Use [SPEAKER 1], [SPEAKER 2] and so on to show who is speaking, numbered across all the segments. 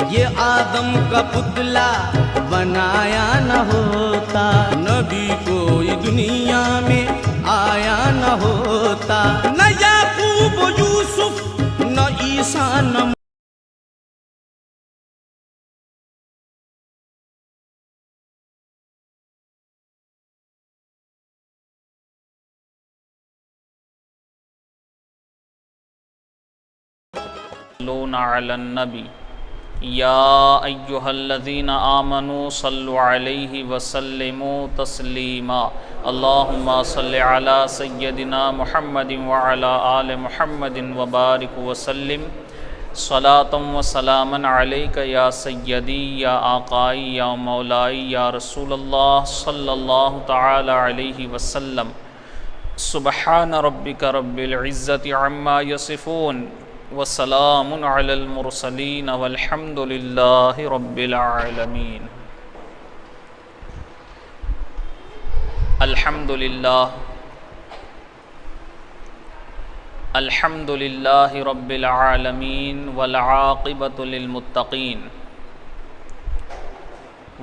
[SPEAKER 1] یہ آدم کا پتلا بنایا نہ ہوتا، نبی کوئی دنیا میں آیا نہ ہوتا، نہ یعقوب و یوسف نہ عیسیٰ نہ
[SPEAKER 2] صلون علی النبی یا ایہا الذین آمنوا صلوا علیہ وسلموا تسلیما اللہم صلی علی سیدنا محمد وعلی آل محمد وبارک وسلم صلاة و سلاما علیک یا سیدی یا آقائی یا مولائی یا رسول اللہ صلی اللہ تعالی علیہ وسلم سبحان ربک رب العزت عما یصفون وسلام علی المرسلین والحمد للہ رب العالمین۔ الحمد للہ رب العالمین والعاقبۃ للمتقین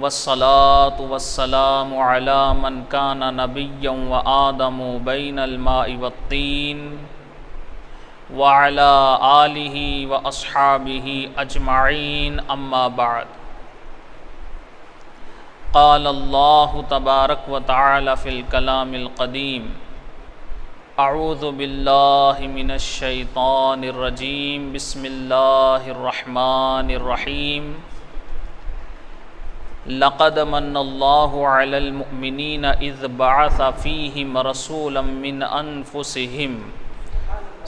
[SPEAKER 2] والصلاة والسلام علی من کان نبیا وآدم بین الماء والطین وعلى آلہ واصحابہ اجمعین اما بعد۔ قال اللہ تبارک وتعالی فی الکلام القدیم اعوذ باللہ من الشیطان الرجیم بسم اللہ الرحمن الرحیم لقد من اللہ علی المؤمنین اذ بعث فیہم رسولا من انفسہم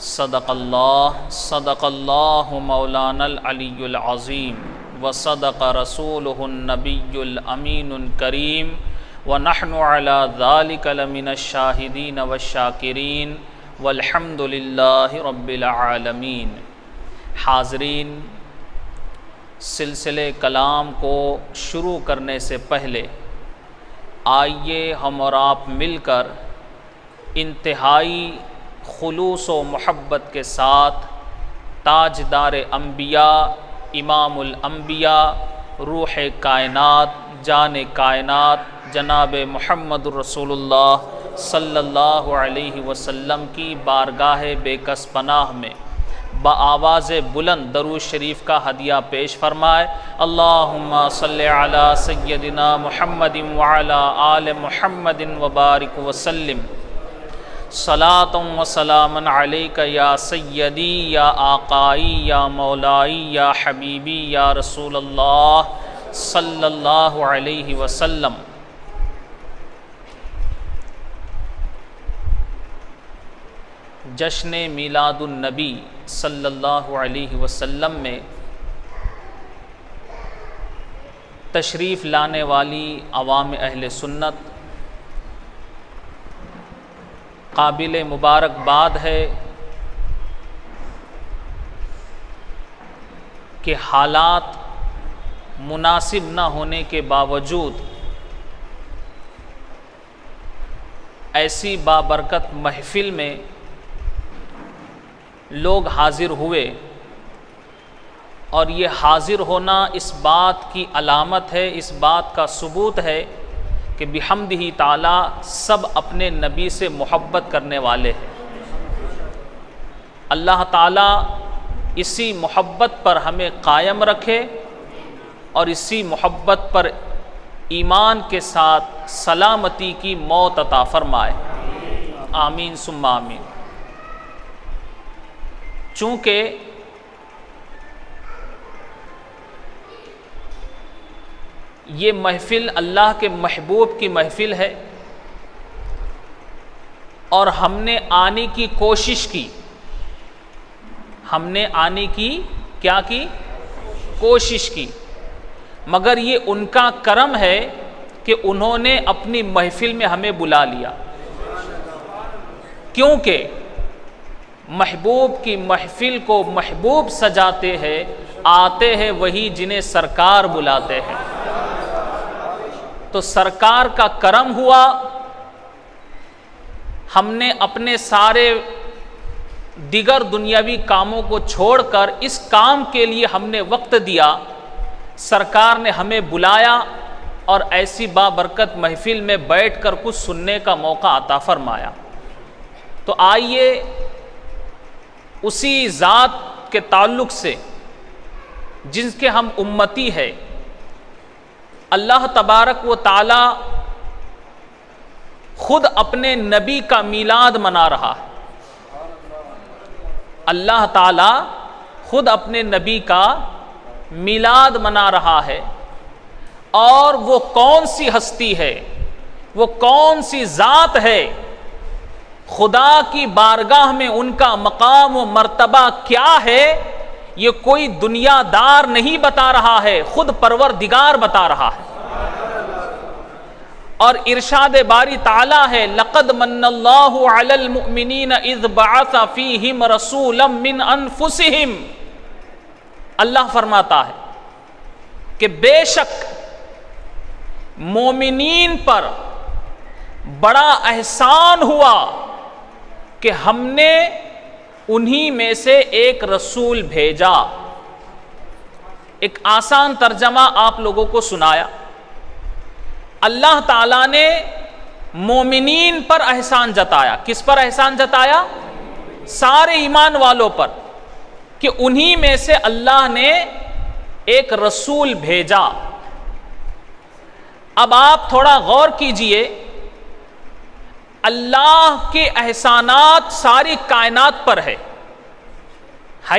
[SPEAKER 2] صدق اللہ مولانا العلی العظیم وصدق رسولہ النبی الامین الکریم ونحن علی ذلک لمن الشاہدین والشاکرین والحمد للہ رب العالمین۔ حاضرین، سلسلے کلام کو شروع کرنے سے پہلے آئیے ہم اور آپ مل کر انتہائی خلوص و محبت کے ساتھ تاجدار انبیاء، امام الانبیاء، روح کائنات، جان کائنات جناب محمد رسول اللہ صلی اللہ علیہ وسلم کی بارگاہ بے کس پناہ میں بآواز بلند درود شریف کا ہدیہ پیش فرمائے۔ اللہم صلی علی سیدنا محمد وعلی آل محمد وبارک وسلم صلاة و سلاما علیک یا سیدی یا آقائی یا مولائی یا حبیبی یا رسول اللہ صلی اللہ علیہ وسلم۔ جشن میلاد النبی صلی اللہ علیہ وسلم میں تشریف لانے والی عوام اہل سنت قابل مبارکباد ہے کہ حالات مناسب نہ ہونے کے باوجود ایسی بابرکت محفل میں لوگ حاضر ہوئے، اور یہ حاضر ہونا اس بات کی علامت ہے، اس بات کا ثبوت ہے کہ بحمدہ تعالی سب اپنے نبی سے محبت کرنے والے ہیں۔ اللہ تعالی اسی محبت پر ہمیں قائم رکھے اور اسی محبت پر ایمان کے ساتھ سلامتی کی موت عطا فرمائے، آمین ثم آمین۔ چونکہ یہ محفل اللہ کے محبوب کی محفل ہے اور ہم نے آنے کی کوشش کی، ہم نے آنے کی کیا کی؟ کوشش کی، مگر یہ ان کا کرم ہے کہ انہوں نے اپنی محفل میں ہمیں بلا لیا، کیونکہ محبوب کی محفل کو محبوب سجاتے ہیں، آتے ہیں وہی جنہیں سرکار بلاتے ہیں۔ تو سرکار کا کرم ہوا، ہم نے اپنے سارے دیگر دنیاوی کاموں کو چھوڑ کر اس کام کے لیے ہم نے وقت دیا سرکار نے ہمیں بلایا اور ایسی بابرکت محفل میں بیٹھ کر کچھ سننے کا موقع عطا فرمایا، تو آئیے اسی ذات کے تعلق سے جن کے ہم امتی ہے، اللہ تبارک و تعالی خود اپنے نبی کا میلاد منا رہا ہے۔ اللہ تعالی خود اپنے نبی کا میلاد منا رہا ہے، اور وہ کون سی ہستی ہے، وہ کون سی ذات ہے، خدا کی بارگاہ میں ان کا مقام و مرتبہ کیا ہے، یہ کوئی دنیا دار نہیں بتا رہا ہے، خود پروردگار بتا رہا ہے۔ اور ارشاد باری تعالی ہے، لقد من اللہ علی المؤمنین اذ بعث فیہم رسولا من انفسہم، اللہ فرماتا ہے کہ بے شک مومنین پر بڑا احسان ہوا کہ ہم نے انہی میں سے ایک رسول بھیجا۔ ایک آسان ترجمہ آپ لوگوں کو سنایا۔ اللہ تعالیٰ نے مومنین پر احسان جتایا۔ کس پر احسان جتایا؟ سارے ایمان والوں پر، کہ انہی میں سے اللہ نے ایک رسول بھیجا۔ اب آپ تھوڑا غور کیجئے، اللہ کے احسانات ساری کائنات پر ہے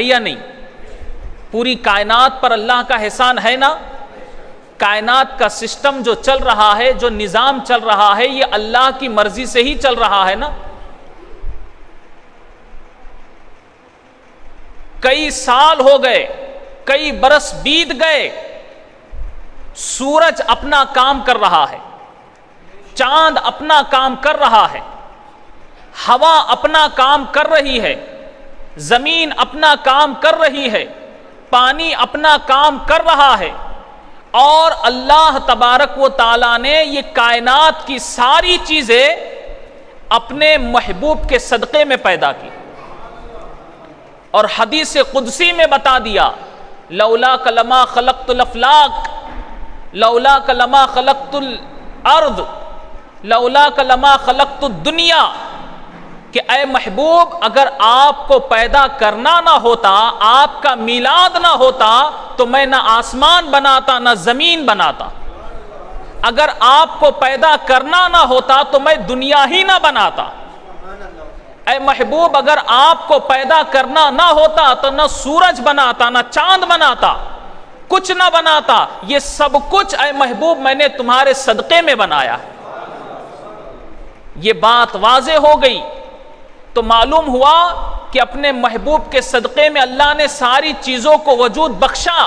[SPEAKER 2] یا نہیں؟ پوری کائنات پر اللہ کا احسان ہے نا؟ کائنات کا سسٹم جو چل رہا ہے، جو نظام چل رہا ہے، یہ اللہ کی مرضی سے ہی چل رہا ہے نا؟ کئی سال ہو گئے، کئی برس بیت گئے، سورج اپنا کام کر رہا ہے، چاند اپنا کام کر رہا ہے، ہوا اپنا کام کر رہی ہے، زمین اپنا کام کر رہی ہے، پانی اپنا کام کر رہا ہے، اور اللہ تبارک و تعالیٰ نے یہ کائنات کی ساری چیزیں اپنے محبوب کے صدقے میں پیدا کی۔ اور حدیث قدسی میں بتا دیا، لولا لما خلقت الافلاق، لولا لما خلقت الارض، لولا لما خلقت الدنیا، کہ اے محبوب اگر آپ کو پیدا کرنا نہ ہوتا، آپ کا میلاد نہ ہوتا، تو میں نہ آسمان بناتا نہ زمین بناتا۔ اگر آپ کو پیدا کرنا نہ ہوتا تو میں دنیا ہی نہ بناتا۔ اے محبوب اگر آپ کو پیدا کرنا نہ ہوتا تو نہ سورج بناتا نہ چاند بناتا، کچھ نہ بناتا۔ یہ سب کچھ اے محبوب میں نے تمہارے صدقے میں بنایا۔ یہ بات واضح ہو گئی تو معلوم ہوا کہ اپنے محبوب کے صدقے میں اللہ نے ساری چیزوں کو وجود بخشا۔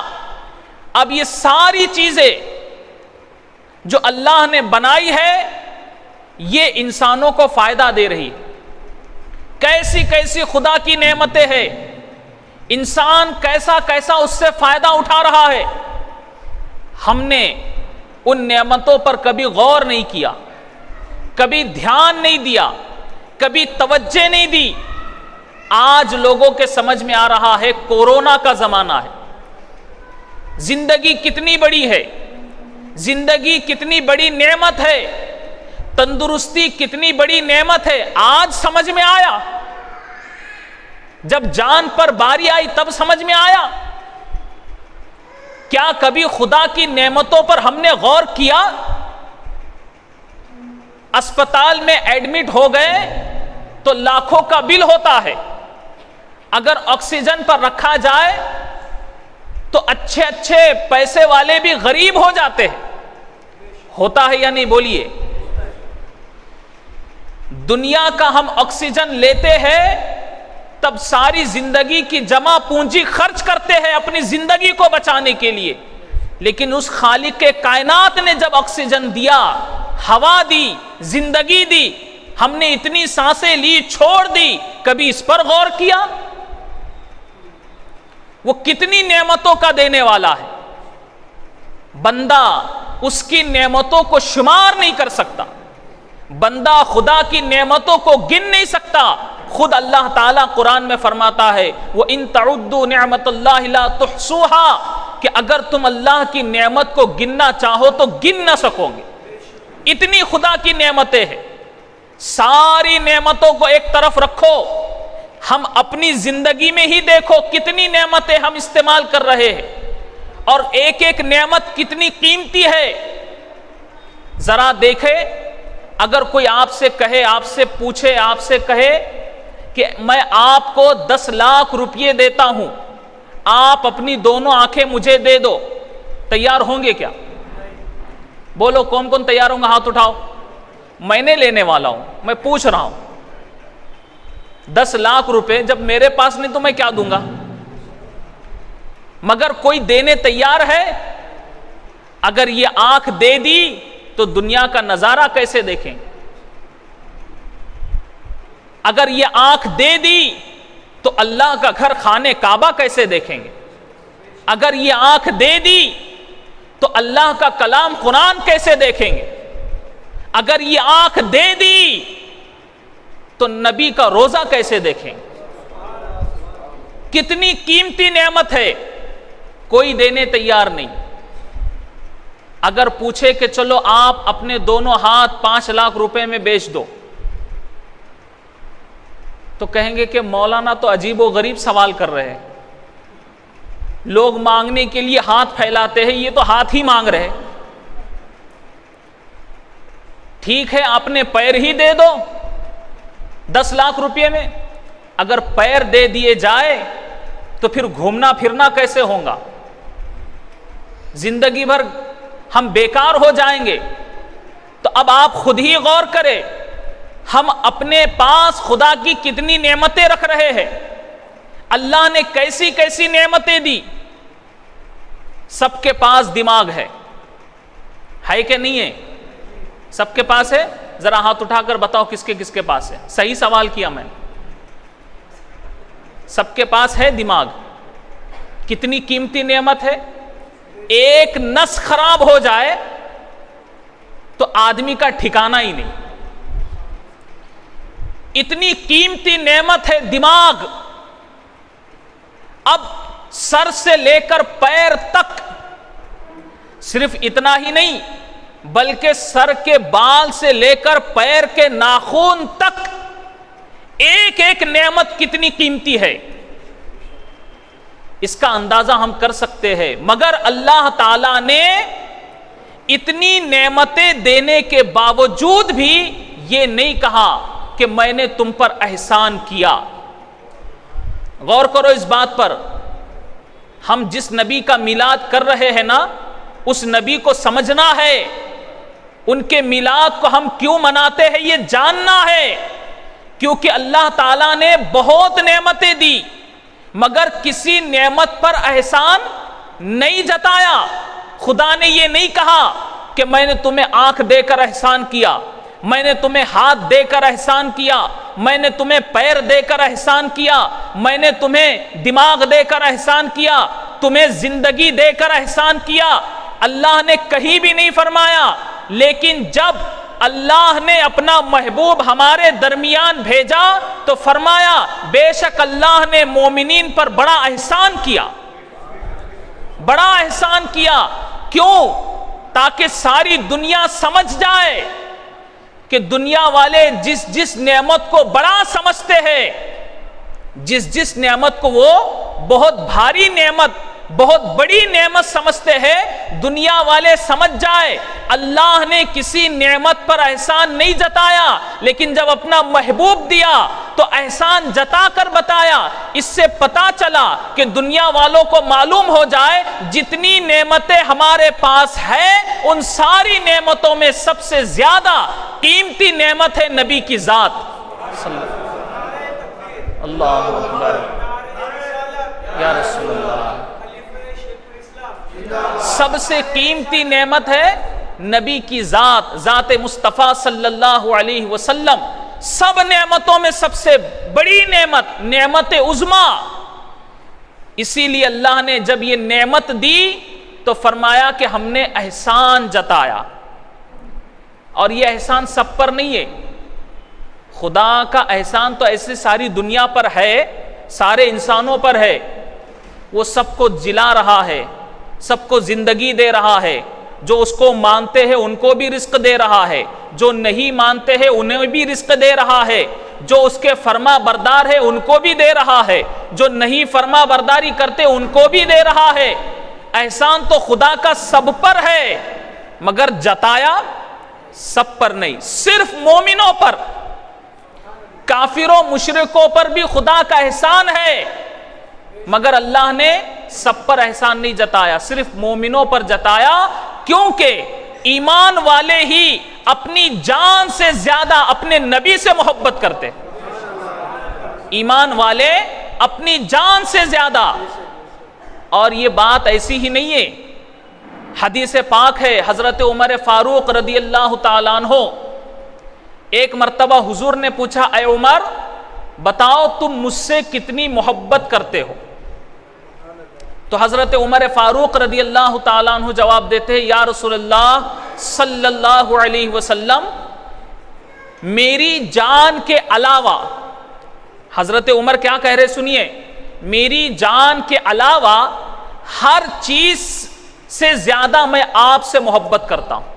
[SPEAKER 2] اب یہ ساری چیزیں جو اللہ نے بنائی ہے، یہ انسانوں کو فائدہ دے رہی۔ کیسی کیسی خدا کی نعمتیں ہیں، انسان کیسا کیسا اس سے فائدہ اٹھا رہا ہے۔ ہم نے ان نعمتوں پر کبھی غور نہیں کیا، کبھی دھیان نہیں دیا، کبھی توجہ نہیں دی۔ آج لوگوں کے سمجھ میں آ رہا ہے کورونا کا زمانہ ہے، زندگی کتنی بڑی ہے، زندگی کتنی بڑی نعمت ہے، تندرستی کتنی بڑی نعمت ہے۔ آج سمجھ میں آیا، جب جان پر باری آئی تب سمجھ میں آیا۔ کیا کبھی خدا کی نعمتوں پر ہم نے غور کیا؟ اسپتال میں ایڈمٹ ہو گئے تو لاکھوں کا بل ہوتا ہے، اگر آکسیجن پر رکھا جائے تو اچھے اچھے پیسے والے بھی غریب ہو جاتے ہیں۔ ہوتا ہے یا نہیں بولیے؟ دنیا کا ہم آکسیجن لیتے ہیں تب ساری زندگی کی جمع پونجی خرچ کرتے ہیں اپنی زندگی کو بچانے کے لیے، لیکن اس خالق کے کائنات نے جب آکسیجن دیا، ہوا دی، زندگی دی، ہم نے اتنی سانسیں لی، چھوڑ دی، کبھی اس پر غور کیا؟ وہ کتنی نعمتوں کا دینے والا ہے، بندہ اس کی نعمتوں کو شمار نہیں کر سکتا، بندہ خدا کی نعمتوں کو گن نہیں سکتا۔ خود اللہ تعالیٰ قرآن میں فرماتا ہے وَإِن تَعُدُّوا نِعْمَةَ اللَّهِ لَا تُحْصُوهَا، کہ اگر تم اللہ کی نعمت کو گننا چاہو تو گن نہ سکو گے، اتنی خدا کی نعمتیں ہیں۔ ساری نعمتوں کو ایک طرف رکھو، ہم اپنی زندگی میں ہی دیکھو کتنی نعمتیں ہم استعمال کر رہے ہیں، اور ایک ایک نعمت کتنی قیمتی ہے۔ ذرا دیکھے، اگر کوئی آپ سے کہے، آپ سے پوچھے، آپ سے کہے کہ میں آپ کو 10 لاکھ روپیے دیتا ہوں، آپ اپنی دونوں آنکھیں مجھے دے دو، تیار ہوں گے کیا؟ بولو کون کون تیار ہوں گا؟ ہاتھ اٹھاؤ۔ میں نے لینے والا ہوں، میں پوچھ رہا ہوں 10 لاکھ روپے جب میرے پاس نہیں تو میں کیا دوں گا؟ مگر کوئی دینے تیار ہے؟ اگر یہ آنکھ دے دی تو دنیا کا نظارہ کیسے دیکھیں؟ اگر یہ آنکھ دے دی تو اللہ کا گھر خانہ کعبہ کیسے دیکھیں گے؟ اگر یہ آنکھ دے دی تو اللہ کا کلام قرآن کیسے دیکھیں گے؟ اگر یہ آنکھ دے دی تو نبی کا روزہ کیسے دیکھیں گے؟ کتنی قیمتی نعمت ہے، کوئی دینے تیار نہیں۔ اگر پوچھے کہ چلو آپ اپنے دونوں ہاتھ 5 لاکھ روپے میں بیچ دو، تو کہیں گے کہ مولانا تو عجیب و غریب سوال کر رہے ہیں، لوگ مانگنے کے لیے ہاتھ پھیلاتے ہیں، یہ تو ہاتھ ہی مانگ رہے۔ ٹھیک ہے، اپنے پیر ہی دے دو 10 لاکھ روپے میں۔ اگر پیر دے دیے جائے تو پھر گھومنا پھرنا کیسے ہوگا؟ زندگی بھر ہم بیکار ہو جائیں گے۔ تو اب آپ خود ہی غور کریں، ہم اپنے پاس خدا کی کتنی نعمتیں رکھ رہے ہیں، اللہ نے کیسی کیسی نعمتیں دی۔ سب کے پاس دماغ ہے کہ نہیں ہے؟ سب کے پاس ہے؟ ذرا ہاتھ اٹھا کر بتاؤ کس کے پاس ہے؟ صحیح سوال کیا میں نے۔ سب کے پاس ہے دماغ، کتنی قیمتی نعمت ہے۔ ایک نس خراب ہو جائے تو آدمی کا ٹھکانہ ہی نہیں، اتنی قیمتی نعمت ہے دماغ۔ اب سر سے لے کر پیر تک، صرف اتنا ہی نہیں بلکہ سر کے بال سے لے کر پیر کے ناخن تک، ایک ایک نعمت کتنی قیمتی ہے، اس کا اندازہ ہم کر سکتے ہیں۔ مگر اللہ تعالی نے اتنی نعمتیں دینے کے باوجود بھی یہ نہیں کہا کہ میں نے تم پر احسان کیا۔ غور کرو اس بات پر، ہم جس نبی کا میلاد کر رہے ہیں نا، اس نبی کو سمجھنا ہے، ان کے میلاد کو ہم کیوں مناتے ہیں یہ جاننا ہے، کیونکہ اللہ تعالیٰ نے بہت نعمتیں دی مگر کسی نعمت پر احسان نہیں جتایا۔ خدا نے یہ نہیں کہا کہ میں نے تمہیں آنکھ دے کر احسان کیا، میں نے تمہیں ہاتھ دے کر احسان کیا، میں نے تمہیں پیر دے کر احسان کیا، میں نے تمہیں دماغ دے کر احسان کیا، تمہیں زندگی دے کر احسان کیا۔ اللہ نے کہیں بھی نہیں فرمایا، لیکن جب اللہ نے اپنا محبوب ہمارے درمیان بھیجا تو فرمایا بے شک اللہ نے مومنین پر بڑا احسان کیا، بڑا احسان کیا۔ کیوں؟ تاکہ ساری دنیا سمجھ جائے کہ دنیا والے جس نعمت کو بڑا سمجھتے ہیں، جس نعمت کو وہ بہت بھاری نعمت، بہت بڑی نعمت سمجھتے ہیں، دنیا والے سمجھ جائے اللہ نے کسی نعمت پر احسان نہیں جتایا، لیکن جب اپنا محبوب دیا تو احسان جتا کر بتایا۔ اس سے پتا چلا کہ دنیا والوں کو معلوم ہو جائے جتنی نعمتیں ہمارے پاس ہیں ان ساری نعمتوں میں سب سے زیادہ قیمتی نعمت ہے نبی کی ذات۔ اللہ اکبر یا رسول اللہ۔ سب سے قیمتی نعمت ہے نبی کی ذات، ذات مصطفیٰ صلی اللہ علیہ وسلم۔ سب نعمتوں میں سب سے بڑی نعمت، نعمت عظمیٰ۔ اسی لیے اللہ نے جب یہ نعمت دی تو فرمایا کہ ہم نے احسان جتایا، اور یہ احسان سب پر نہیں ہے۔ خدا کا احسان تو ایسے ساری دنیا پر ہے، سارے انسانوں پر ہے، وہ سب کو جلا رہا ہے، سب کو زندگی دے رہا ہے، جو اس کو مانتے ہیں ان کو بھی رزق دے رہا ہے، جو نہیں مانتے ہیں انہیں بھی رزق دے رہا ہے، جو اس کے فرما بردار ہے ان کو بھی دے رہا ہے، جو نہیں فرما برداری کرتے ان کو بھی دے رہا ہے۔ احسان تو خدا کا سب پر ہے، مگر جتایا سب پر نہیں، صرف مومنوں پر۔ کافروں مشرکوں پر بھی خدا کا احسان ہے، مگر اللہ نے سب پر احسان نہیں جتایا، صرف مومنوں پر جتایا، کیونکہ ایمان والے ہی اپنی جان سے زیادہ اپنے نبی سے محبت کرتے، ایمان والے اپنی جان سے زیادہ۔ اور یہ بات ایسی ہی نہیں ہے، حدیث پاک ہے، حضرت عمر فاروق رضی اللہ تعالیٰ عنہ ایک مرتبہ حضور نے پوچھا، اے عمر بتاؤ تم مجھ سے کتنی محبت کرتے ہو؟ تو حضرت عمر فاروق رضی اللہ تعالیٰ عنہ جواب دیتے ہیں، یا رسول اللہ صلی اللہ علیہ وسلم، میری جان کے علاوہ، حضرت عمر کیا کہہ رہے سنیے، میری جان کے علاوہ ہر چیز سے زیادہ میں آپ سے محبت کرتا ہوں۔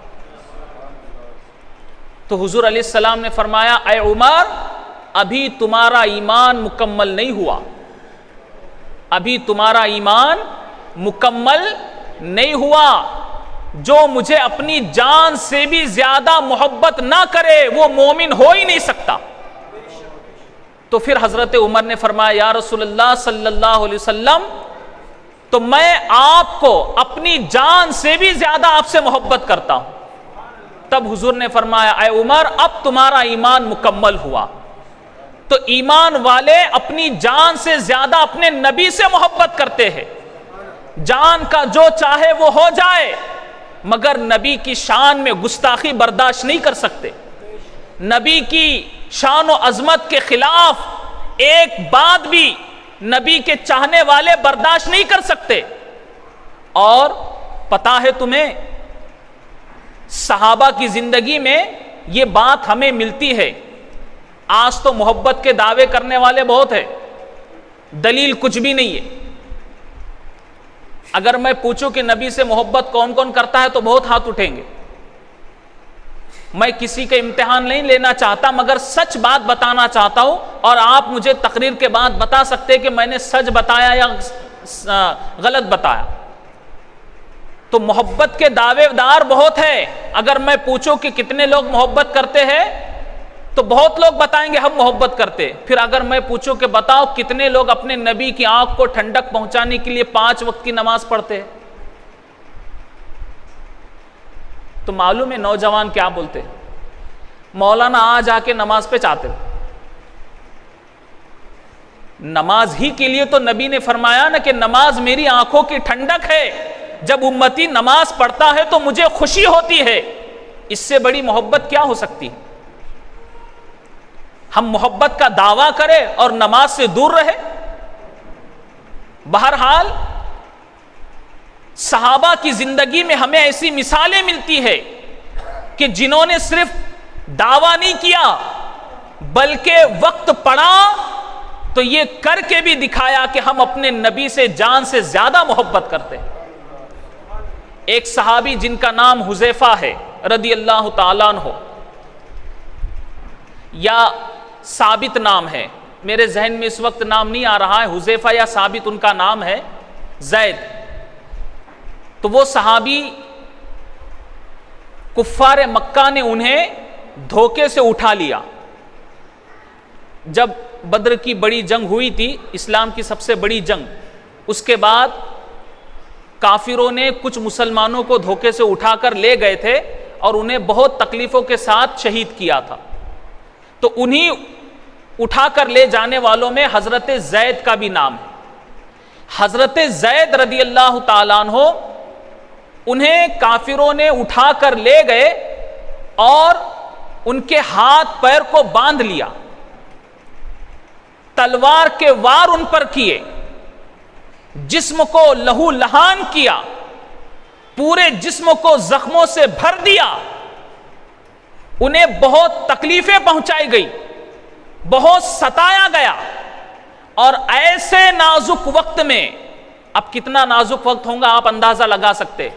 [SPEAKER 2] تو حضور علیہ السلام نے فرمایا، اے عمر ابھی تمہارا ایمان مکمل نہیں ہوا، ابھی تمہارا ایمان مکمل نہیں ہوا۔ جو مجھے اپنی جان سے بھی زیادہ محبت نہ کرے وہ مومن ہو ہی نہیں سکتا۔ تو پھر حضرت عمر نے فرمایا، یا رسول اللہ صلی اللہ علیہ وسلم، تو میں آپ کو اپنی جان سے بھی زیادہ آپ سے محبت کرتا ہوں۔ تب حضور نے فرمایا، اے عمر اب تمہارا ایمان مکمل ہوا۔ تو ایمان والے اپنی جان سے زیادہ اپنے نبی سے محبت کرتے ہیں، جان کا جو چاہے وہ ہو جائے، مگر نبی کی شان میں گستاخی برداشت نہیں کر سکتے، نبی کی شان و عظمت کے خلاف ایک بات بھی نبی کے چاہنے والے برداشت نہیں کر سکتے۔ اور پتا ہے تمہیں، صحابہ کی زندگی میں یہ بات ہمیں ملتی ہے۔ آج تو محبت کے دعوے کرنے والے بہت ہیں، دلیل کچھ بھی نہیں ہے۔ اگر میں پوچھوں کہ نبی سے محبت کون کون کرتا ہے تو بہت ہاتھ اٹھیں گے۔ میں کسی کا امتحان نہیں لینا چاہتا، مگر سچ بات بتانا چاہتا ہوں، اور آپ مجھے تقریر کے بعد بتا سکتے کہ میں نے سچ بتایا یا غلط بتایا۔ تو محبت کے دعوے دار بہت ہیں۔ اگر میں پوچھوں کہ کتنے لوگ محبت کرتے ہیں تو بہت لوگ بتائیں گے ہم محبت کرتے۔ پھر اگر میں پوچھوں کہ بتاؤ کتنے لوگ اپنے نبی کی آنکھ کو ٹھنڈک پہنچانے کے لیے 5 وقت کی نماز پڑھتے ہیں، تو معلوم ہے نوجوان کیا بولتے، مولانا آ جا کے نماز پہ چاہتے۔ نماز ہی کے لیے تو نبی نے فرمایا نا کہ نماز میری آنکھوں کی ٹھنڈک ہے، جب امتی نماز پڑھتا ہے تو مجھے خوشی ہوتی ہے۔ اس سے بڑی محبت کیا ہو سکتی؟ ہم محبت کا دعویٰ کریں اور نماز سے دور رہے۔ بہرحال صحابہ کی زندگی میں ہمیں ایسی مثالیں ملتی ہے کہ جنہوں نے صرف دعویٰ نہیں کیا بلکہ وقت پڑا تو یہ کر کے بھی دکھایا کہ ہم اپنے نبی سے جان سے زیادہ محبت کرتے ہیں۔ ایک صحابی جن کا نام حذیفہ ہے رضی اللہ تعالیٰ عنہ، یا ثابت نام ہے، میرے ذہن میں اس وقت نام نہیں آ رہا ہے، حذیفہ یا ثابت ان کا نام ہے، زید۔ تو وہ صحابی کفار مکہ نے انہیں دھوکے سے اٹھا لیا۔ جب بدر کی بڑی جنگ ہوئی تھی، اسلام کی سب سے بڑی جنگ، اس کے بعد کافروں نے کچھ مسلمانوں کو دھوکے سے اٹھا کر لے گئے تھے اور انہیں بہت تکلیفوں کے ساتھ شہید کیا تھا۔ تو انہی اٹھا کر لے جانے والوں میں حضرت زید کا بھی نام ہے۔ حضرت زید رضی اللہ تعالیٰ عنہ، انہیں کافروں نے اٹھا کر لے گئے اور ان کے ہاتھ پیر کو باندھ لیا، تلوار کے وار ان پر کیے، جسم کو لہو لہان کیا، پورے جسم کو زخموں سے بھر دیا، انہیں بہت تکلیفیں پہنچائی گئی، بہت ستایا گیا، اور ایسے نازک وقت میں اب کتنا نازک وقت ہوگا آپ اندازہ لگا سکتے.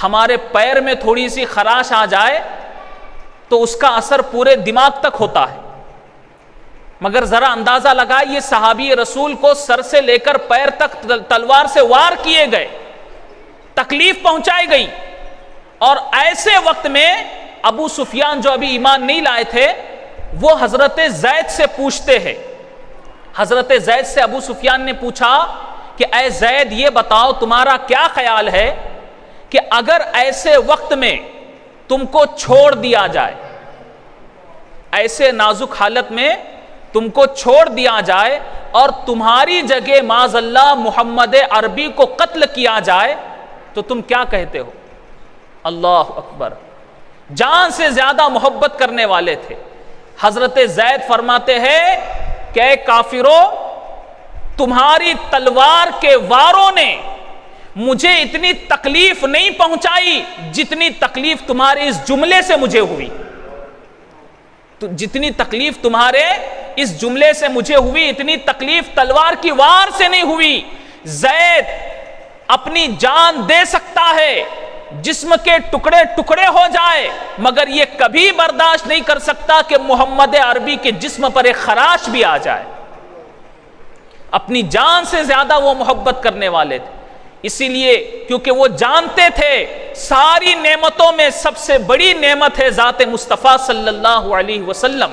[SPEAKER 2] ہمارے پیر میں تھوڑی سی خراش آ جائے تو اس کا اثر پورے دماغ تک ہوتا ہے. مگر ذرا اندازہ لگائے یہ صحابی رسول کو سر سے لے کر پیر تک تلوار سے وار کیے گئے, تکلیف پہنچائی گئی, اور ایسے وقت میں ابو سفیان جو ابھی ایمان نہیں لائے تھے وہ حضرت زید سے پوچھتے ہیں. حضرت زید سے ابو سفیان نے پوچھا کہ اے زید یہ بتاؤ تمہارا کیا خیال ہے کہ اگر ایسے وقت میں تم کو چھوڑ دیا جائے, ایسے نازک حالت میں تم کو چھوڑ دیا جائے اور تمہاری جگہ معاذ اللہ محمد عربی کو قتل کیا جائے تو تم کیا کہتے ہو؟ اللہ اکبر, جان سے زیادہ محبت کرنے والے تھے. حضرت زید فرماتے ہیں کہ اے کافرو, تمہاری تلوار کے واروں نے مجھے اتنی تکلیف نہیں پہنچائی جتنی تکلیف تمہارے اس جملے سے مجھے ہوئی. تو جتنی تکلیف تمہارے اس جملے سے مجھے ہوئی اتنی تکلیف تلوار کی وار سے نہیں ہوئی. زید اپنی جان دے سکتا ہے, جسم کے ٹکڑے ٹکڑے ہو جائے, مگر یہ کبھی برداشت نہیں کر سکتا کہ محمد عربی کے جسم پر ایک خراش بھی آ جائے. اپنی جان سے زیادہ وہ محبت کرنے والے تھے. اسی لیے کیونکہ وہ جانتے تھے ساری نعمتوں میں سب سے بڑی نعمت ہے ذات مصطفیٰ صلی اللہ علیہ وسلم,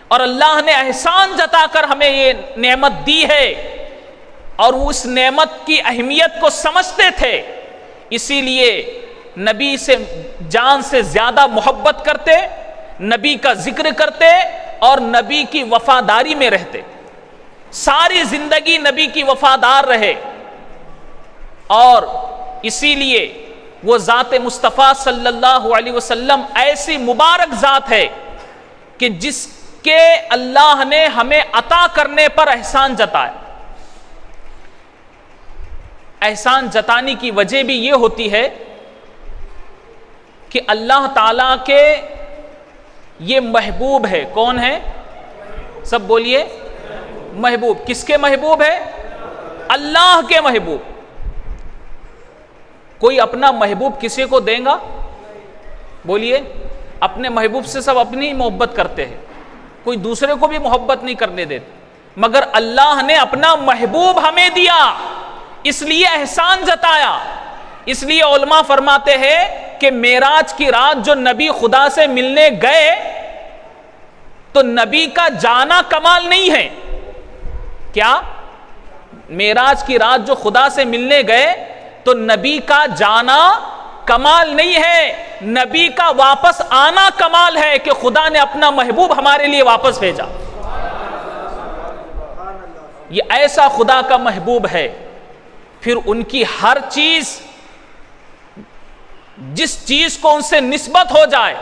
[SPEAKER 2] اور اللہ نے احسان جتا کر ہمیں یہ نعمت دی ہے, اور وہ اس نعمت کی اہمیت کو سمجھتے تھے. اسی لیے نبی سے جان سے زیادہ محبت کرتے, نبی کا ذکر کرتے اور نبی کی وفاداری میں رہتے. ساری زندگی نبی کی وفادار رہے, اور اسی لیے وہ ذات مصطفیٰ صلی اللہ علیہ وسلم ایسی مبارک ذات ہے کہ جس کے اللہ نے ہمیں عطا کرنے پر احسان جتایا. احسان جتانے کی وجہ بھی یہ ہوتی ہے کہ اللہ تعالیٰ کے یہ محبوب ہے. کون ہے؟ سب بولیے. محبوب. کس کے محبوب ہے؟ اللہ کے محبوب. کوئی اپنا محبوب کسی کو دیں گا؟ بولیے. اپنے محبوب سے سب اپنی محبت کرتے ہیں, کوئی دوسرے کو بھی محبت نہیں کرنے دیتے, مگر اللہ نے اپنا محبوب ہمیں دیا, اس لیے احسان جتایا. اس لیے علماء فرماتے ہیں کہ معراج کی رات جو نبی خدا سے ملنے گئے تو نبی کا جانا کمال نہیں ہے. کیا؟ معراج کی رات جو خدا سے ملنے گئے تو نبی کا جانا کمال نہیں ہے, نبی کا واپس آنا کمال ہے کہ خدا نے اپنا محبوب ہمارے لیے واپس بھیجا. یہ ایسا خدا کا محبوب ہے. پھر ان کی ہر چیز, جس چیز کو ان سے نسبت ہو جائے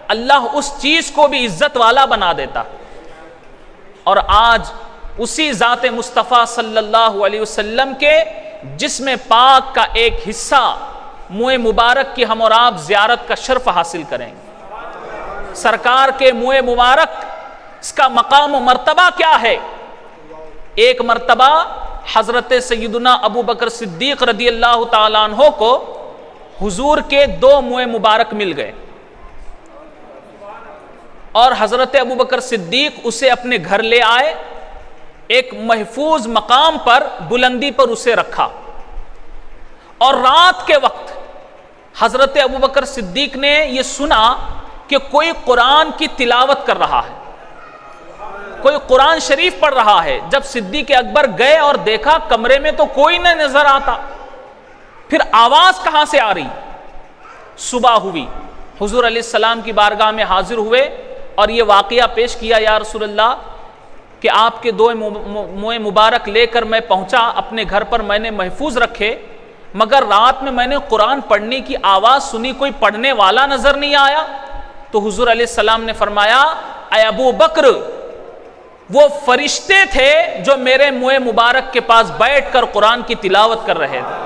[SPEAKER 2] اللہ اس چیز کو بھی عزت والا بنا دیتا. اور آج اسی ذات مصطفیٰ صلی اللہ علیہ وسلم کے جسم پاک کا ایک حصہ منہ مبارک کی ہم اور آپ زیارت کا شرف حاصل کریں گے. سرکار کے منہ مبارک اس کا مقام و مرتبہ کیا ہے؟ ایک مرتبہ حضرت سیدنا ابو بکر صدیق رضی اللہ تعالیٰ عنہ کو حضور کے دو منہ مبارک مل گئے, اور حضرت ابو بکر صدیق اسے اپنے گھر لے آئے, ایک محفوظ مقام پر بلندی پر اسے رکھا, اور رات کے وقت حضرت ابو بکر صدیق نے یہ سنا کہ کوئی قرآن کی تلاوت کر رہا ہے, کوئی قرآن شریف پڑھ رہا ہے. جب صدیق اکبر گئے اور دیکھا کمرے میں تو کوئی نہ نظر آتا, پھر آواز کہاں سے آ رہی؟ صبح ہوئی, حضور علیہ السلام کی بارگاہ میں حاضر ہوئے اور یہ واقعہ پیش کیا, یا رسول اللہ کہ آپ کے دو منہ مبارک لے کر میں پہنچا اپنے گھر پر, میں نے محفوظ رکھے, مگر رات میں میں نے قرآن پڑھنے کی آواز سنی, کوئی پڑھنے والا نظر نہیں آیا. تو حضور علیہ السلام نے فرمایا اے ابو بکر, وہ فرشتے تھے جو میرے منہ مبارک کے پاس بیٹھ کر قرآن کی تلاوت کر رہے تھے.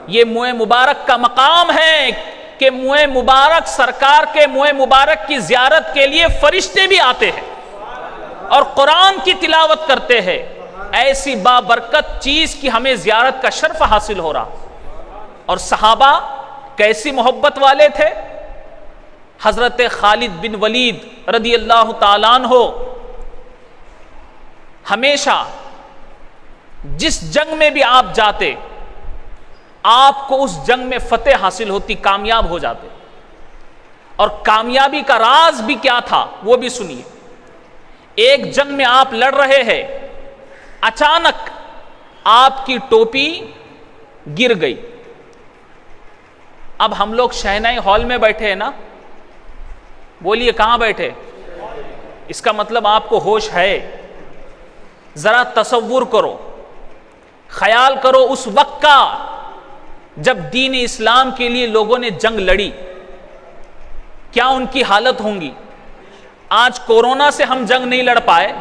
[SPEAKER 2] یہ منہ مبارک کا مقام ہے کہ منہ مبارک, سرکار کے منہ مبارک کی زیارت کے لیے فرشتے بھی آتے ہیں اور قرآن کی تلاوت کرتے ہیں. ایسی بابرکت چیز کی ہمیں زیارت کا شرف حاصل ہو رہا. اور صحابہ کیسی محبت والے تھے. حضرت خالد بن ولید رضی اللہ تعالیٰ عنہ ہمیشہ جس جنگ میں بھی آپ جاتے آپ کو اس جنگ میں فتح حاصل ہوتی, کامیاب ہو جاتے. اور کامیابی کا راز بھی کیا تھا وہ بھی سنیے. ایک جنگ میں آپ لڑ رہے ہیں, اچانک آپ کی ٹوپی گر گئی. اب ہم لوگ شہنائی ہال میں بیٹھے ہیں نا, بولیے کہاں بیٹھے؟ اس کا مطلب آپ کو ہوش ہے. ذرا تصور کرو, خیال کرو اس وقت کا جب دین اسلام کے لیے لوگوں نے جنگ لڑی, کیا ان کی حالت ہوں گی. آج کورونا سے ہم جنگ نہیں لڑ پائے,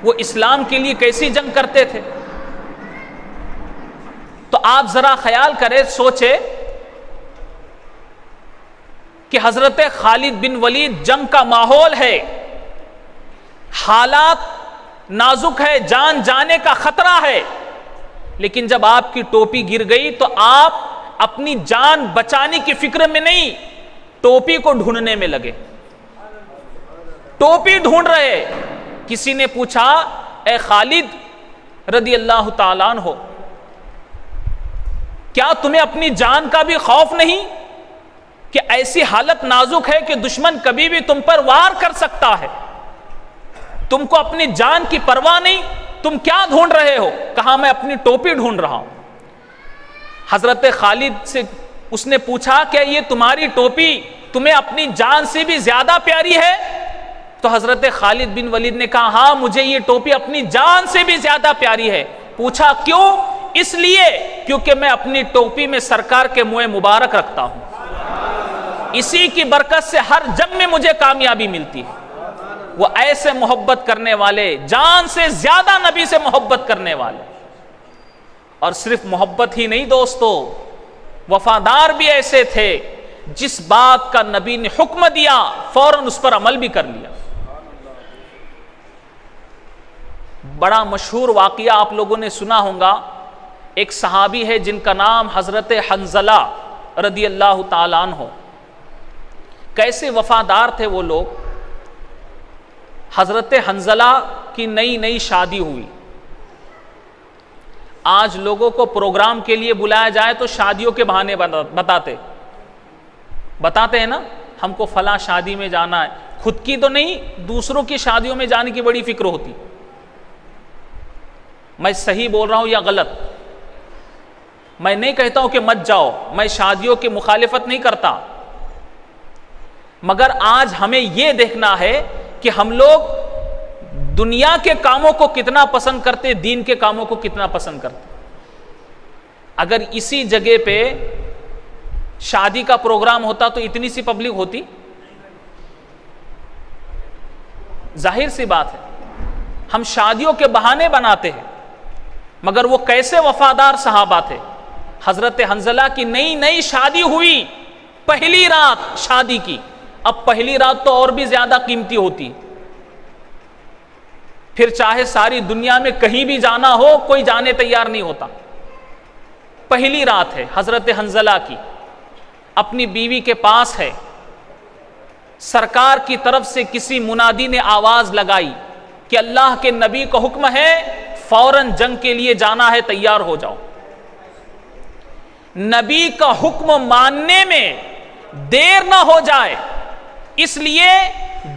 [SPEAKER 2] وہ اسلام کے لیے کیسی جنگ کرتے تھے. تو آپ ذرا خیال کریں, سوچے کہ حضرت خالد بن ولید جنگ کا ماحول ہے, حالات نازک ہے, جان جانے کا خطرہ ہے, لیکن جب آپ کی ٹوپی گر گئی تو آپ اپنی جان بچانے کی فکر میں نہیں, ٹوپی کو ڈھونڈنے میں لگے. ٹوپی ڈھونڈ رہے. کسی نے پوچھا, اے خالد رضی اللہ تعالیٰ عنہ, کیا تمہیں اپنی جان کا بھی خوف نہیں کہ ایسی حالت نازک ہے کہ دشمن کبھی بھی تم پر وار کر سکتا ہے, تم کو اپنی جان کی پرواہ نہیں, تم کیا ڈھونڈ رہے ہو؟ کہا میں اپنی ٹوپی ڈھونڈ رہا ہوں. حضرت خالد سے اس نے پوچھا کیا یہ تمہاری ٹوپی تمہیں اپنی جان سے بھی زیادہ پیاری ہے؟ تو حضرت خالد بن ولید نے کہا ہاں مجھے یہ ٹوپی اپنی جان سے بھی زیادہ پیاری ہے. پوچھا کیوں؟ اس لیے کیونکہ میں اپنی ٹوپی میں سرکار کے منہ مبارک رکھتا ہوں, اسی کی برکت سے ہر جنگ میں مجھے کامیابی ملتی ہے. وہ ایسے محبت کرنے والے, جان سے زیادہ نبی سے محبت کرنے والے. اور صرف محبت ہی نہیں دوستو, وفادار بھی ایسے تھے, جس بات کا نبی نے حکم دیا فوراً اس پر عمل بھی کر لیا. بڑا مشہور واقعہ آپ لوگوں نے سنا ہوگا, ایک صحابی ہے جن کا نام حضرت حنظلہ رضی اللہ تعالیٰ عنہ. کیسے وفادار تھے وہ لوگ. حضرت حنظلہ کی نئی شادی ہوئی. آج لوگوں کو پروگرام کے لیے بلایا جائے تو شادیوں کے بہانے بتاتے ہیں نا, ہم کو فلاں شادی میں جانا ہے. خود کی تو نہیں, دوسروں کی شادیوں میں جانے کی بڑی فکر ہوتی. میں صحیح بول رہا ہوں یا غلط؟ میں نہیں کہتا ہوں کہ مت جاؤ, میں شادیوں کی مخالفت نہیں کرتا, مگر آج ہمیں یہ دیکھنا ہے کہ ہم لوگ دنیا کے کاموں کو کتنا پسند کرتے, دین کے کاموں کو کتنا پسند کرتے. اگر اسی جگہ پہ شادی کا پروگرام ہوتا تو اتنی سی پبلک ہوتی؟ ظاہر سی بات ہے. ہم شادیوں کے بہانے بناتے ہیں, مگر وہ کیسے وفادار صحابہ تھے. حضرت حنظلہ کی نئی شادی ہوئی, پہلی رات شادی کی. اب پہلی رات تو اور بھی زیادہ قیمتی ہوتی, پھر چاہے ساری دنیا میں کہیں بھی جانا ہو کوئی جانے تیار نہیں ہوتا. پہلی رات ہے حضرت حنظلہ کی, اپنی بیوی کے پاس ہے. سرکار کی طرف سے کسی منادی نے آواز لگائی کہ اللہ کے نبی کا حکم ہے فوراً جنگ کے لیے جانا ہے, تیار ہو جاؤ. نبی کا حکم ماننے میں دیر نہ ہو جائے, اس لیے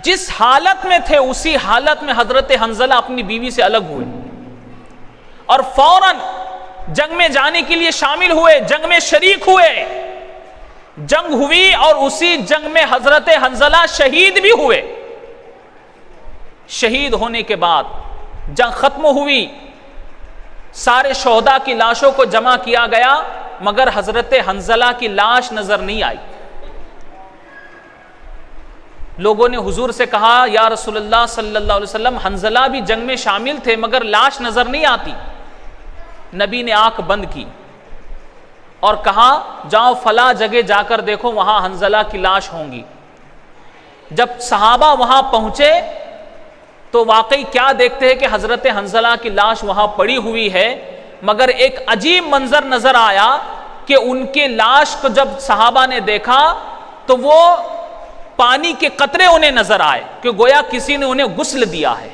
[SPEAKER 2] جس حالت میں تھے اسی حالت میں حضرت حنظلہ اپنی بیوی سے الگ ہوئے اور فوراً جنگ میں جانے کے لیے شامل ہوئے, جنگ میں شریک ہوئے. جنگ ہوئی اور اسی جنگ میں حضرت حنظلہ شہید بھی ہوئے. شہید ہونے کے بعد جنگ ختم ہوئی, سارے شہداء کی لاشوں کو جمع کیا گیا, مگر حضرت حنظلہ کی لاش نظر نہیں آئی. لوگوں نے حضور سے کہا یا رسول اللہ صلی اللہ علیہ وسلم, حنظلہ بھی جنگ میں شامل تھے مگر لاش نظر نہیں آتی. نبی نے آنکھ بند کی اور کہا جاؤ فلاں جگہ جا کر دیکھو, وہاں حنظلہ کی لاش ہوں گی. جب صحابہ وہاں پہنچے تو واقعی کیا دیکھتے ہیں کہ حضرت حنظلہ کی لاش وہاں پڑی ہوئی ہے، مگر ایک عجیب منظر نظر آیا کہ ان کے لاش کو جب صحابہ نے دیکھا تو وہ پانی کے قطرے انہیں نظر آئے کہ گویا کسی نے انہیں غسل دیا ہے۔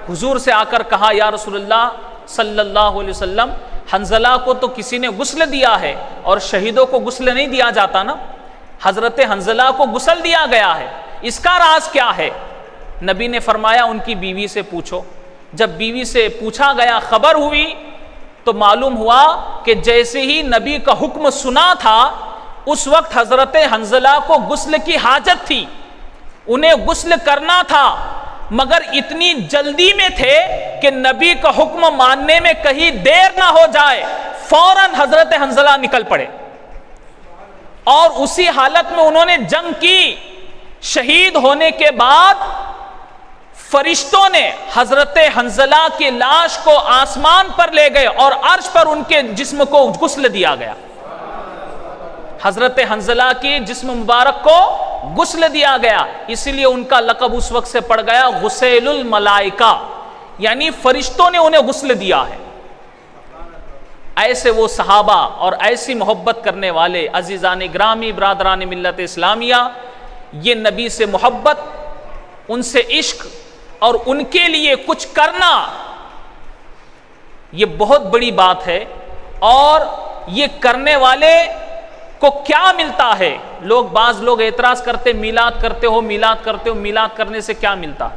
[SPEAKER 2] حضور سے آ کر کہا یا رسول اللہ صلی اللہ علیہ وسلم، حنظلہ کو تو کسی نے غسل دیا ہے، اور شہیدوں کو غسل نہیں دیا جاتا نا، حضرت حنظلہ کو غسل دیا گیا ہے، اس کا راز کیا ہے؟ نبی نے فرمایا ان کی بیوی سے پوچھو۔ جب بیوی سے پوچھا گیا، خبر ہوئی، تو معلوم ہوا کہ جیسے ہی نبی کا حکم سنا تھا اس وقت حضرت حنظلہ کو غسل کی حاجت تھی، انہیں غسل کرنا تھا، مگر اتنی جلدی میں تھے کہ نبی کا حکم ماننے میں کہیں دیر نہ ہو جائے، فوراً حضرت حنظلہ نکل پڑے اور اسی حالت میں انہوں نے جنگ کی۔ شہید ہونے کے بعد فرشتوں نے حضرت حنظلہ کی لاش کو آسمان پر لے گئے اور عرش پر ان کے جسم کو غسل دیا گیا۔ حضرت حنظلہ کی جسم مبارک کو غسل دیا گیا، اسی لیے ان کا لقب اس وقت سے پڑ گیا غسیل الملائکہ، یعنی فرشتوں نے انہیں غسل دیا ہے۔ ایسے وہ صحابہ اور ایسی محبت کرنے والے عزیزان گرامی، برادران ملت اسلامیہ، یہ نبی سے محبت، ان سے عشق اور ان کے لیے کچھ کرنا، یہ بہت بڑی بات ہے۔ اور یہ کرنے والے کو کیا ملتا ہے؟ بعض لوگ اعتراض کرتے، میلاد کرتے ہو، میلاد کرتے ہو، میلاد کرنے سے کیا ملتا؟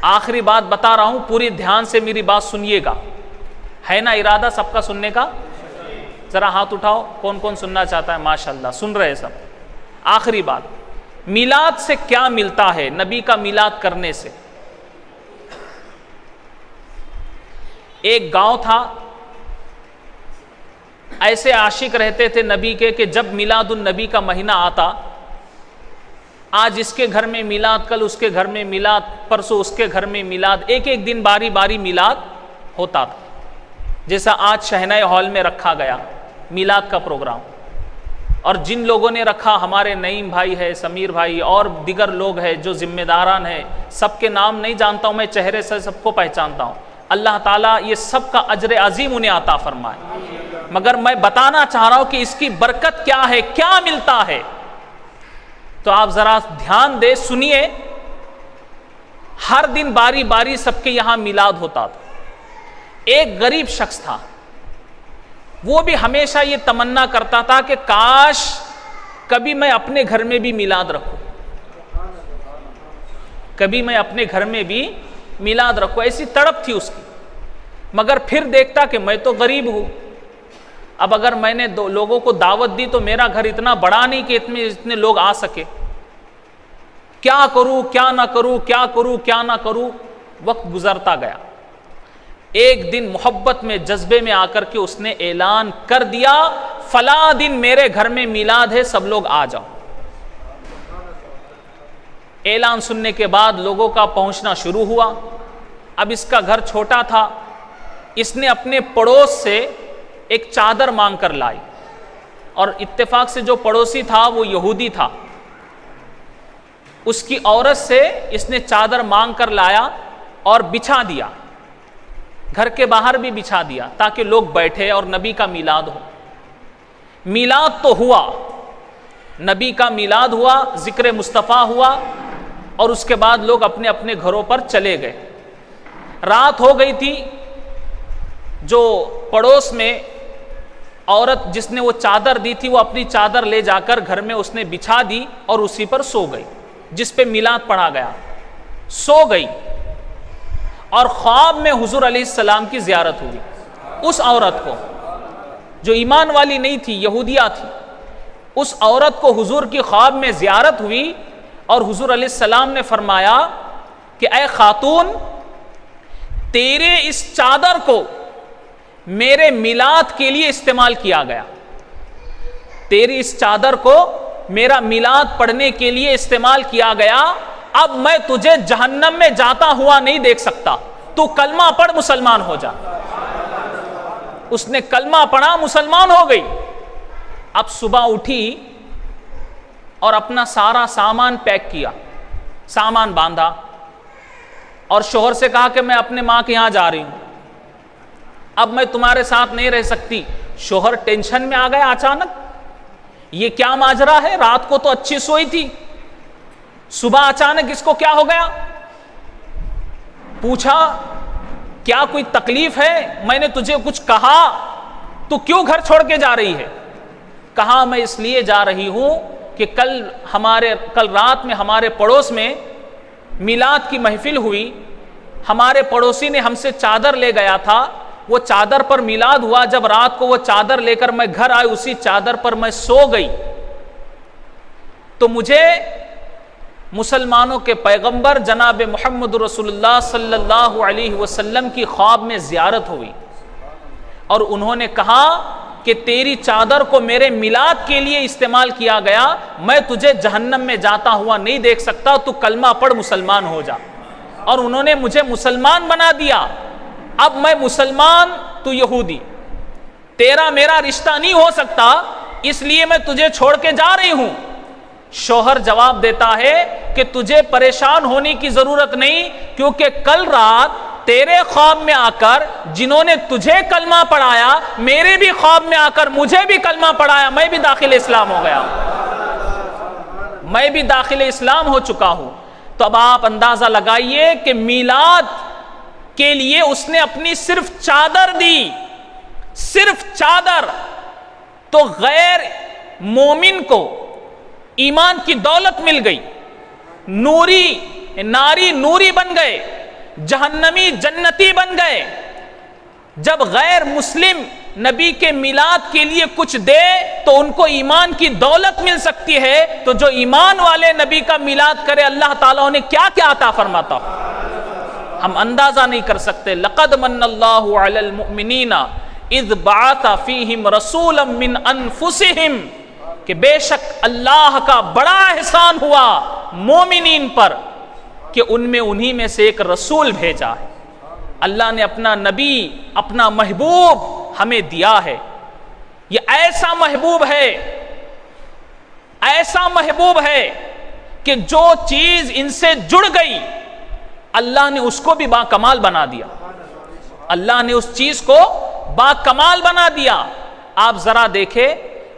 [SPEAKER 2] آخری بات بتا رہا ہوں، پوری دھیان سے میری بات سنیے گا، ہے نا ارادہ سب کا سننے کا؟ ذرا ہاتھ اٹھاؤ، کون کون سننا چاہتا ہے؟ ماشاءاللہ سن رہے سب۔ آخری بات، میلاد سے کیا ملتا ہے؟ نبی کا میلاد کرنے سے ایک گاؤں تھا، ایسے عاشق رہتے تھے نبی کے کہ جب میلاد النبی کا مہینہ آتا، آج اس کے گھر میں میلاد، کل اس کے گھر میں میلاد، پرسوں اس کے گھر میں میلاد، ایک ایک دن باری باری میلاد ہوتا تھا، جیسا آج شہنائی ہال میں رکھا گیا میلاد کا پروگرام۔ اور جن لوگوں نے رکھا، ہمارے نعیم بھائی ہے، سمیر بھائی اور دیگر لوگ ہیں جو ذمہ داران ہیں، سب کے نام نہیں جانتا ہوں میں، چہرے سے سب کو پہچانتا ہوں، اللہ تعالیٰ یہ سب کا اجر عظیم انہیں عطا فرمائے۔ مگر میں بتانا چاہ رہا ہوں کہ اس کی برکت کیا ہے، کیا ملتا ہے، تو آپ ذرا دھیان دے، سنیے۔ ہر دن باری باری سب کے یہاں میلاد ہوتا تھا۔ ایک غریب شخص تھا، وہ بھی ہمیشہ یہ تمنا کرتا تھا کہ کاش کبھی میں اپنے گھر میں بھی میلاد رکھوں، کبھی میں اپنے گھر میں بھی میلاد رکھوں، ایسی تڑپ تھی اس کی۔ مگر پھر دیکھتا کہ میں تو غریب ہوں، اب اگر میں نے لوگوں کو دعوت دی تو میرا گھر اتنا بڑا نہیں کہ اتنے لوگ آ سکے، کیا کروں کیا نہ کروں، کیا کروں کیا نہ کروں۔ وقت گزرتا گیا، ایک دن محبت میں، جذبے میں آ کر کے اس نے اعلان کر دیا، فلاں دن میرے گھر میں میلاد ہے، سب لوگ آ جاؤ۔ اعلان سننے کے بعد لوگوں کا پہنچنا شروع ہوا۔ اب اس کا گھر چھوٹا تھا، اس نے اپنے پڑوس سے ایک چادر مانگ کر لائی، اور اتفاق سے جو پڑوسی تھا وہ یہودی تھا، اس کی عورت سے اس نے چادر مانگ کر لایا اور بچھا دیا، گھر کے باہر بھی بچھا دیا تاکہ لوگ بیٹھے اور نبی کا میلاد ہو۔ میلاد تو ہوا، نبی کا میلاد ہوا، ذکر مصطفیٰ ہوا، اور اس کے بعد لوگ اپنے اپنے گھروں پر چلے گئے۔ رات ہو گئی تھی، جو پڑوس میں عورت جس نے وہ چادر دی تھی، وہ اپنی چادر لے جا کر گھر میں اس نے بچھا دی اور اسی پر سو گئی، جس پہ میلاد پڑھا گیا، سو گئی۔ اور خواب میں حضور علیہ السلام کی زیارت ہوئی۔ اس عورت کو جو ایمان والی نہیں تھی، یہودیہ تھی، اس عورت کو حضور کی خواب میں زیارت ہوئی، اور حضور علیہ السلام نے فرمایا کہ اے خاتون، تیرے اس چادر کو میرے میلاد کے لیے استعمال کیا گیا، تیری اس چادر کو میرا میلاد پڑھنے کے لیے استعمال کیا گیا، اب میں تجھے جہنم میں جاتا ہوا نہیں دیکھ سکتا، تو کلمہ پڑھ مسلمان ہو جا۔ اس نے کلمہ پڑھا، مسلمان ہو گئی۔ اب صبح اٹھی اور اپنا سارا سامان پیک کیا، سامان باندھا اور شوہر سے کہا کہ میں اپنے ماں کے یہاں جا رہی ہوں، اب میں تمہارے ساتھ نہیں رہ سکتی۔ شوہر ٹینشن میں آ گیا اچانک، یہ کیا ماجرا ہے، رات کو تو اچھی سوئی تھی، صبح اچانک اس کو کیا ہو گیا؟ پوچھا کیا کوئی تکلیف ہے، میں نے تجھے کچھ کہا، تو کیوں گھر چھوڑ کے جا رہی ہے؟ کہا میں اس لیے جا رہی ہوں کہ کل رات میں ہمارے پڑوس میں میلاد کی محفل ہوئی، ہمارے پڑوسی نے ہم سے چادر لے گیا تھا، وہ چادر پر میلاد ہوا، جب رات کو وہ چادر لے کر میں گھر آئی، اسی چادر پر میں سو گئی، تو مجھے مسلمانوں کے پیغمبر جناب محمد رسول اللہ صلی اللہ علیہ وسلم کی خواب میں زیارت ہوئی، اور انہوں نے کہا کہ تیری چادر کو میرے میلاد کے لیے استعمال کیا گیا، میں تجھے جہنم میں جاتا ہوا نہیں دیکھ سکتا، تو کلمہ پڑھ مسلمان ہو جا، اور انہوں نے مجھے مسلمان بنا دیا، اب میں مسلمان تو یہودی، تیرا میرا رشتہ نہیں ہو سکتا، اس لیے میں تجھے چھوڑ کے جا رہی ہوں۔ شوہر جواب دیتا ہے کہ تجھے پریشان ہونے کی ضرورت نہیں، کیونکہ کل رات تیرے خواب میں آ کر جنہوں نے تجھے کلمہ پڑھایا، میرے بھی خواب میں آ کر مجھے بھی کلمہ پڑھایا، میں بھی داخل اسلام ہو گیا، میں بھی داخل اسلام ہو چکا ہوں۔ تو اب آپ اندازہ لگائیے کہ میلاد کے لیے اس نے اپنی صرف چادر دی، صرف چادر، تو غیر مومن کو ایمان کی دولت مل گئی، ناری نوری بن گئے، جہنمی جنتی بن گئے۔ جب غیر مسلم نبی کے میلاد کے لیے کچھ دے تو ان کو ایمان کی دولت مل سکتی ہے، تو جو ایمان والے نبی کا میلاد کرے اللہ تعالیٰ انہیں کیا کیا عطا فرماتا ہو، ہم اندازہ نہیں کر سکتے۔ لقد من اللہ علی المؤمنین اذ بعث فیہم رسولا من انفسہم، کہ بے شک اللہ کا بڑا احسان ہوا مومنین پر کہ ان میں انہی میں سے ایک رسول بھیجا ہے، اللہ نے اپنا نبی، اپنا محبوب ہمیں دیا ہے۔ یہ ایسا محبوب ہے کہ جو چیز ان سے جڑ گئی اللہ نے اس کو بھی باکمال بنا دیا، اللہ نے اس چیز کو باکمال بنا دیا۔ آپ ذرا دیکھیں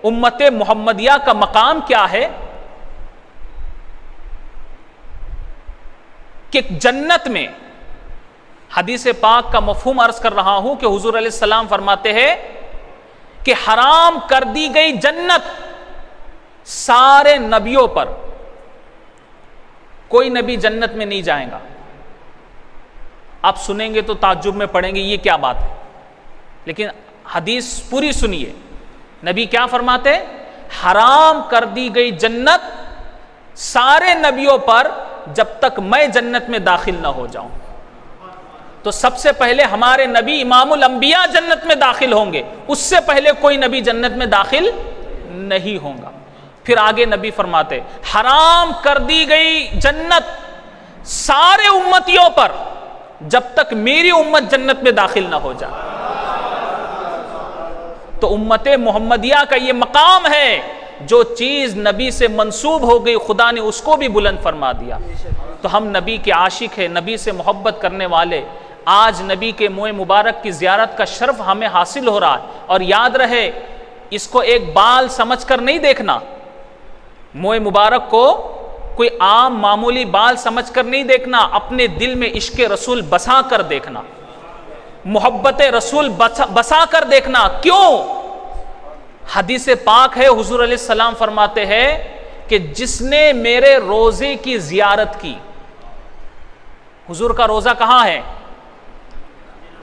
[SPEAKER 2] امت محمدیہ کا مقام کیا ہے کہ جنت میں، حدیث پاک کا مفہوم عرض کر رہا ہوں کہ حضور علیہ السلام فرماتے ہیں کہ حرام کر دی گئی جنت سارے نبیوں پر، کوئی نبی جنت میں نہیں جائے گا۔ آپ سنیں گے تو تعجب میں پڑیں گے یہ کیا بات ہے، لیکن حدیث پوری سنیے۔ نبی کیا فرماتے؟ حرام کر دی گئی جنت سارے نبیوں پر جب تک میں جنت میں داخل نہ ہو جاؤں۔ تو سب سے پہلے ہمارے نبی امام الانبیاء جنت میں داخل ہوں گے، اس سے پہلے کوئی نبی جنت میں داخل نہیں ہوگا۔ پھر آگے نبی فرماتے حرام کر دی گئی جنت سارے امتیوں پر جب تک میری امت جنت میں داخل نہ ہو جائے۔ تو امت محمدیہ کا یہ مقام ہے، جو چیز نبی سے منسوب ہو گئی خدا نے اس کو بھی بلند فرما دیا۔ تو ہم نبی کے عاشق ہیں، نبی سے محبت کرنے والے، آج نبی کے منہ مبارک کی زیارت کا شرف ہمیں حاصل ہو رہا ہے۔ اور یاد رہے اس کو ایک بال سمجھ کر نہیں دیکھنا، منہ مبارک کو کوئی عام معمولی بال سمجھ کر نہیں دیکھنا، اپنے دل میں عشق رسول بسا کر دیکھنا، محبت رسول بسا کر دیکھنا۔ کیوں؟ حدیث پاک ہے، حضور علیہ السلام فرماتے ہیں کہ جس نے میرے روزے کی زیارت کی، حضور کا روزہ کہاں ہے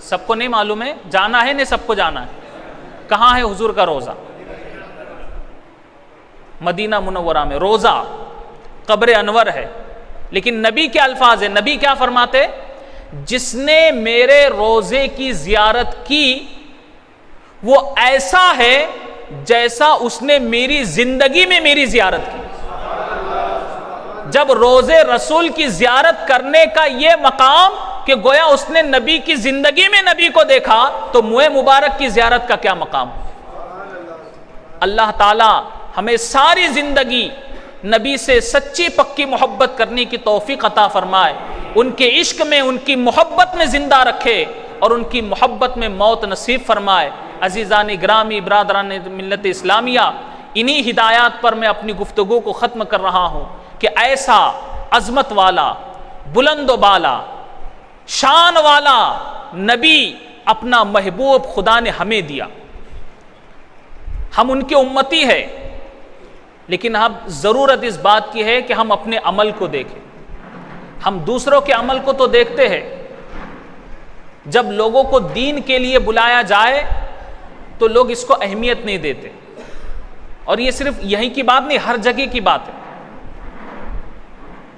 [SPEAKER 2] سب کو نہیں معلوم ہے، جانا ہے نہیں سب کو جانا ہے، کہاں ہے حضور کا روزہ؟ مدینہ منورہ میں۔ روزہ قبر انور ہے، لیکن نبی کے الفاظ ہیں، نبی کیا فرماتے؟ جس نے میرے روزے کی زیارت کی وہ ایسا ہے جیسا اس نے میری زندگی میں میری زیارت کی۔ جب روزے رسول کی زیارت کرنے کا یہ مقام کہ گویا اس نے نبی کی زندگی میں نبی کو دیکھا، تو منہ مبارک کی زیارت کا کیا مقام؟ اللہ تعالی ہمیں ساری زندگی نبی سے سچی پکی محبت کرنے کی توفیق عطا فرمائے، ان کے عشق میں، ان کی محبت میں زندہ رکھے اور ان کی محبت میں موت نصیب فرمائے۔ عزیزان گرامی، برادران ملت اسلامیہ، انہی ہدایات پر میں اپنی گفتگو کو ختم کر رہا ہوں کہ ایسا عظمت والا، بلند و بالا، شان والا نبی اپنا محبوب خدا نے ہمیں دیا۔ ہم ان کے امتی ہیں، لیکن اب ضرورت اس بات کی ہے کہ ہم اپنے عمل کو دیکھیں۔ ہم دوسروں کے عمل کو تو دیکھتے ہیں، جب لوگوں کو دین کے لیے بلایا جائے تو لوگ اس کو اہمیت نہیں دیتے، اور یہ صرف یہیں کی بات نہیں، ہر جگہ کی بات ہے۔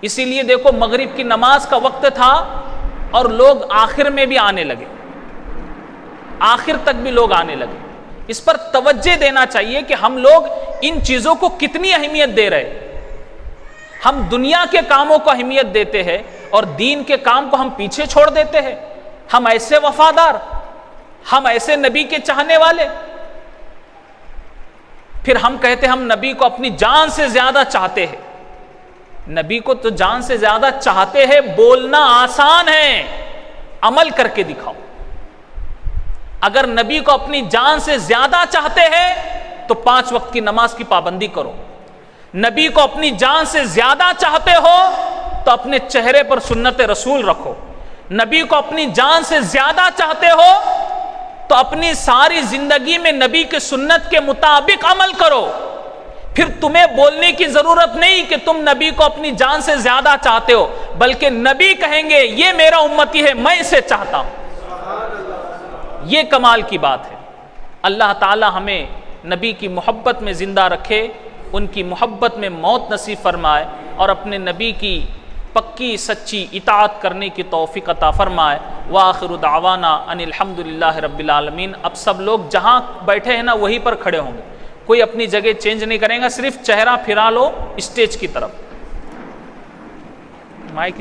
[SPEAKER 2] اسی لیے دیکھو، مغرب کی نماز کا وقت تھا اور لوگ آخر میں بھی آنے لگے، آخر تک بھی لوگ آنے لگے۔ اس پر توجہ دینا چاہیے کہ ہم لوگ ان چیزوں کو کتنی اہمیت دے رہے۔ ہم دنیا کے کاموں کو اہمیت دیتے ہیں اور دین کے کام کو ہم پیچھے چھوڑ دیتے ہیں۔ ہم ایسے وفادار، ہم ایسے نبی کے چاہنے والے، پھر ہم کہتے ہیں ہم نبی کو اپنی جان سے زیادہ چاہتے ہیں۔ نبی کو تو جان سے زیادہ چاہتے ہیں، بولنا آسان ہے، عمل کر کے دکھاؤ۔ اگر نبی کو اپنی جان سے زیادہ چاہتے ہیں تو 5 وقت کی نماز کی پابندی کرو۔ نبی کو اپنی جان سے زیادہ چاہتے ہو تو اپنے چہرے پر سنت رسول رکھو۔ نبی کو اپنی جان سے زیادہ چاہتے ہو تو اپنی ساری زندگی میں نبی کے سنت کے مطابق عمل کرو۔ پھر تمہیں بولنے کی ضرورت نہیں کہ تم نبی کو اپنی جان سے زیادہ چاہتے ہو، بلکہ نبی کہیں گے یہ میرا امتی ہے، میں اسے چاہتا ہوں۔ یہ کمال کی بات ہے۔ اللہ تعالی ہمیں نبی کی محبت میں زندہ رکھے، ان کی محبت میں موت نصیب فرمائے اور اپنے نبی کی پکی سچی اطاعت کرنے کی توفیق عطا فرمائے۔ وآخر دعوانا ان الحمدللہ رب العالمین۔ اب سب لوگ جہاں بیٹھے ہیں نا وہیں پر کھڑے ہوں گے، کوئی اپنی جگہ چینج نہیں کرے گا، صرف چہرہ پھرا لو اسٹیج کی طرف۔ مائک